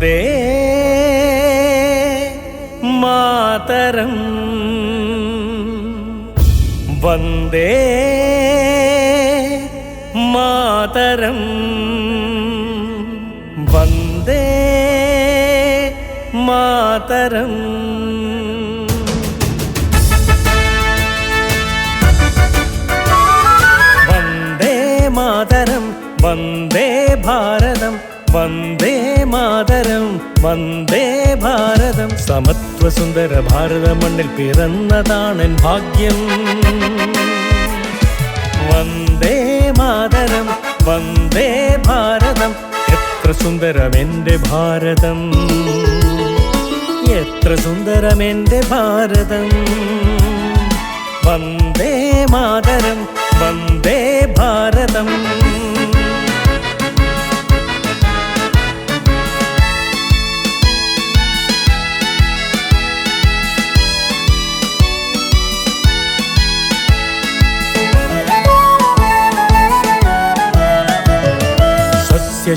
വന്ദേ മാതരം വന്ദേ മാതരം വന്ദേ മാതരം വന്ദേ മാതരം വന്ദേ ഭാരതം വന്ദേ മാതരം വന്ദേ ഭാരതം സമത്വസുന്ദര ഭാരത മണ്ണിൽ പിറന്നതാണെൻ ഭാഗ്യം വന്ദേ മാതരം വന്ദേ ഭാരതം എത്ര സുന്ദരമെന്റെ ഭാരതം എത്ര സുന്ദരമെന്റെ ഭാരതം വന്ദേ മാതരം വന്ദേ ഭാരതം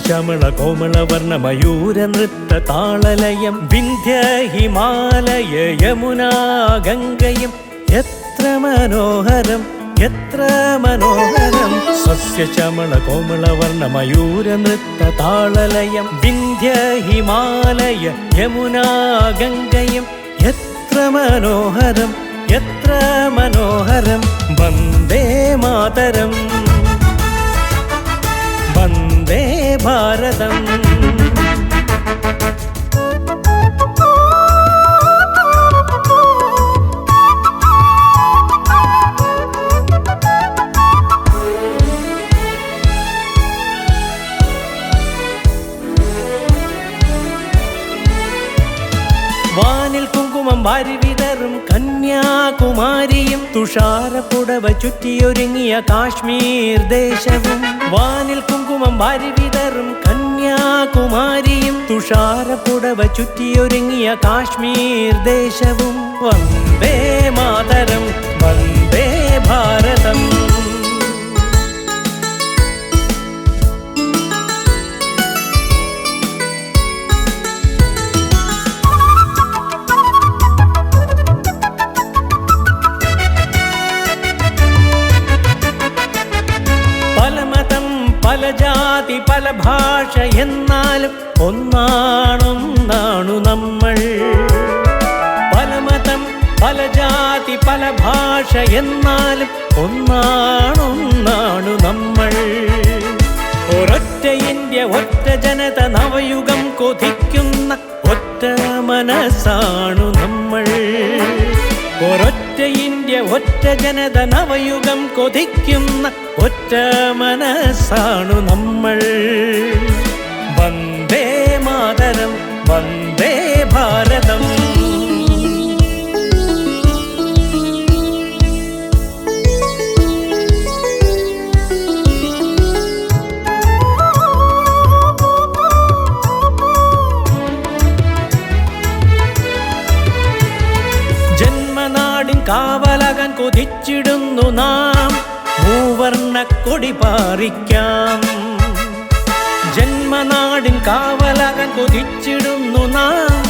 ശ്യാമള കോമള വർണ്ണ മയൂര നൃത്ത താളലയം വിന്ധ്യ ഹിമാലയ യമുനാ ഗംഗയും എത്ര മനോഹരം എത്ര മനോഹരം സസ്യശ്യാമള കോമള വർണ്ണ മയൂര നൃത്ത താളലയം വിന്ധ്യ ഹിമാലയ യമുനാ ഗംഗയും എത്ര മനോഹരം എത്ര മനോഹരം വന്ദേ മാതരം വന്ദേ ഭാരതം വാനിൽ കുങ്കുമം വാരി വിതറും കന്യാകുമാരിയും തുഷാരപ്പുടവ ചുറ്റിയൊരുങ്ങിയ കാശ്മീർ ദേശവും വാനിൽ കുങ്കുമം വാരി വിതറും കന്യാകുമാരിയും തുഷാരപ്പുടവ ചുറ്റിയൊരുങ്ങിയ കാശ്മീർ ദേശവും വന്ദേ മാതരം വന്ദേ ഭാരതം പല ജാതി പല ഭാഷ എന്നാലും ഒന്നാണൊന്നാണു നമ്മൾ പല മതം പല ജാതി പല ഭാഷ എന്നാലും ഒന്നാണൊന്നാണു നമ്മൾ ഒരൊറ്റ ഇന്ത്യ ഒറ്റ ജനത നവയുഗം കൊതിക്കുന്ന ഒറ്റ മനസ്സാണു നമ്മൾ ഒരൊറ്റ ഇന്ത്യ ഒറ്റ ജനത നവയുഗം കൊതിക്കുന്ന ഒറ്റ മനസ്സാണു നമ്മൾ വന്ദേ മാതരം വന്ദേ ഭാരതം കാവലകൻ കൊതിച്ചിടുന്നു നാം മൂവർണ്ണ കൊടി പാറിക്കാം ജന്മനാടിൻ കാവലകൻ കൊതിച്ചിടുന്നു നാം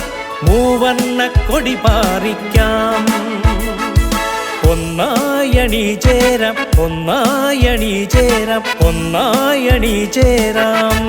മൂവർണ്ണ കൊടി പാറിക്കാം ഒന്നായണി ചേരാം ഒന്നായണി ചേരാം ഒന്നായണി ചേരാം